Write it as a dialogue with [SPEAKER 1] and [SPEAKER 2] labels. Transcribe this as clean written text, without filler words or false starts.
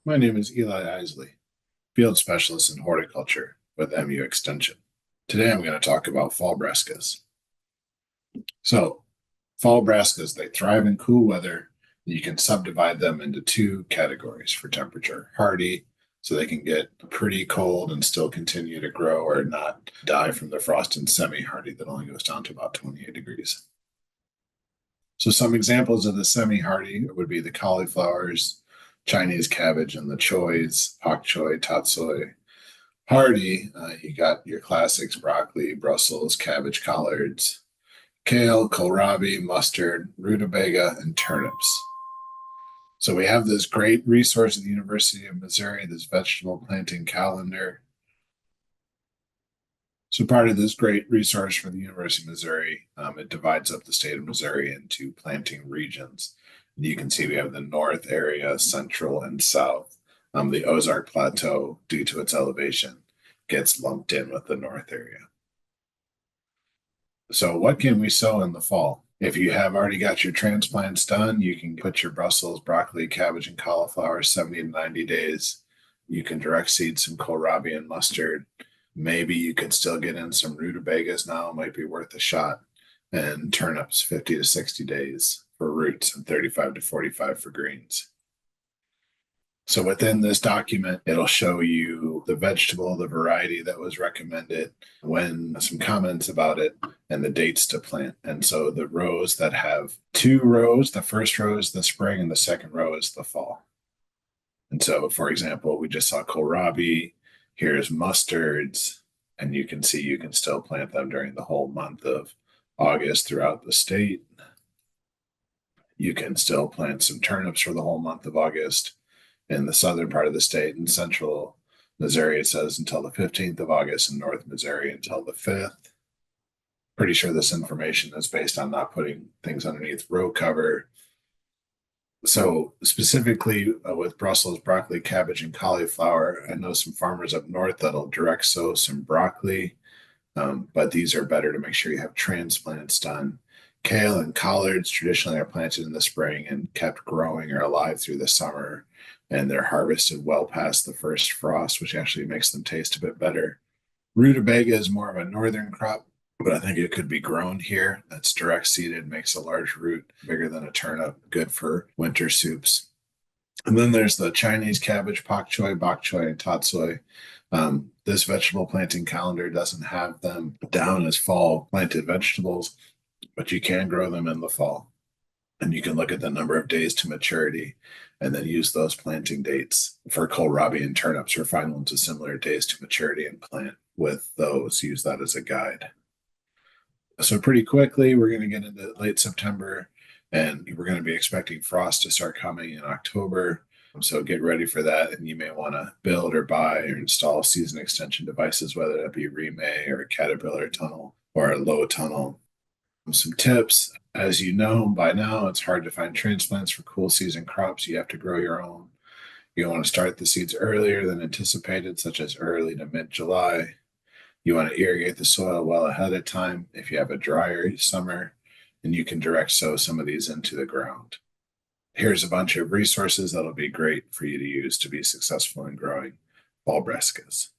[SPEAKER 1] My name is Eli Isele, Field Specialist in Horticulture with MU Extension. Today I'm going to talk about fall brassicas. So, fall brassicas, they thrive in cool weather. You can subdivide them into two categories for temperature. Hardy, so they can get pretty cold and still continue to grow or not die from the frost, and semi-hardy that only goes down to about 28 degrees. So some examples of the semi-hardy would be the cauliflowers, Chinese cabbage, and the choys, pak choi, tatsoi. Hardy, you got your classics: broccoli, Brussels, cabbage collards, kale, kohlrabi, mustard, rutabaga, and turnips. So we have this great resource at the University of Missouri, this vegetable planting calendar. So part of this great resource for the University of Missouri, it divides up the state of Missouri into planting regions. And you can see we have the north area, central, and south. The Ozark Plateau, due to its elevation, gets lumped in with the north area. So what can we sow in the fall? If you have already got your transplants done, you can put your Brussels, broccoli, cabbage, and cauliflower 70 to 90 days. You can direct seed some kohlrabi and mustard. Maybe you could still get in some rutabagas now, it might be worth a shot. And turnips 50 to 60 days for roots and 35 to 45 for greens. So within this document, it'll show you the vegetable, the variety that was recommended, when some comments about it, and the dates to plant. And so the rows that have two rows, the first row is the spring and the second row is the fall. And so, for example, we just saw kohlrabi, here's mustards, and you can see you can still plant them during the whole month of August throughout the state. You can still plant some turnips for the whole month of August. In the southern part of the state, in central Missouri, it says until the 15th of August, and north Missouri until the 5th. Pretty sure this information is based on not putting things underneath row cover. So specifically with Brussels, broccoli, cabbage, and cauliflower, I know some farmers up north that'll direct sow some broccoli, but these are better to make sure you have transplants done. Kale and collards traditionally are planted in the spring and kept growing or alive through the summer, and they're harvested well past the first frost, which actually makes them taste a bit better. Rutabaga is more of a northern crop, but I think it could be grown here. That's direct seeded, makes a large root, bigger than a turnip, good for winter soups. And then there's the Chinese cabbage, pak choi, bok choy, and tatsoi. This vegetable planting calendar doesn't have them down as fall planted vegetables, but you can grow them in the fall. And you can look at the number of days to maturity and then use those planting dates for kohlrabi and turnips, or find ones with similar days to maturity and plant with those. Use that as a guide. So pretty quickly, we're going to get into late September, and we're going to be expecting frost to start coming in October. So get ready for that. And you may want to build or buy or install season extension devices, whether that be Remay or a Caterpillar tunnel or a low tunnel. Some tips: as you know by now, it's hard to find transplants for cool season crops. You have to grow your own. You want to start the seeds earlier than anticipated, such as early to mid-July. You want to irrigate the soil well ahead of time if you have a drier summer, and you can direct sow some of these into the ground. Here's a bunch of resources that'll be great for you to use to be successful in growing fall brassicas.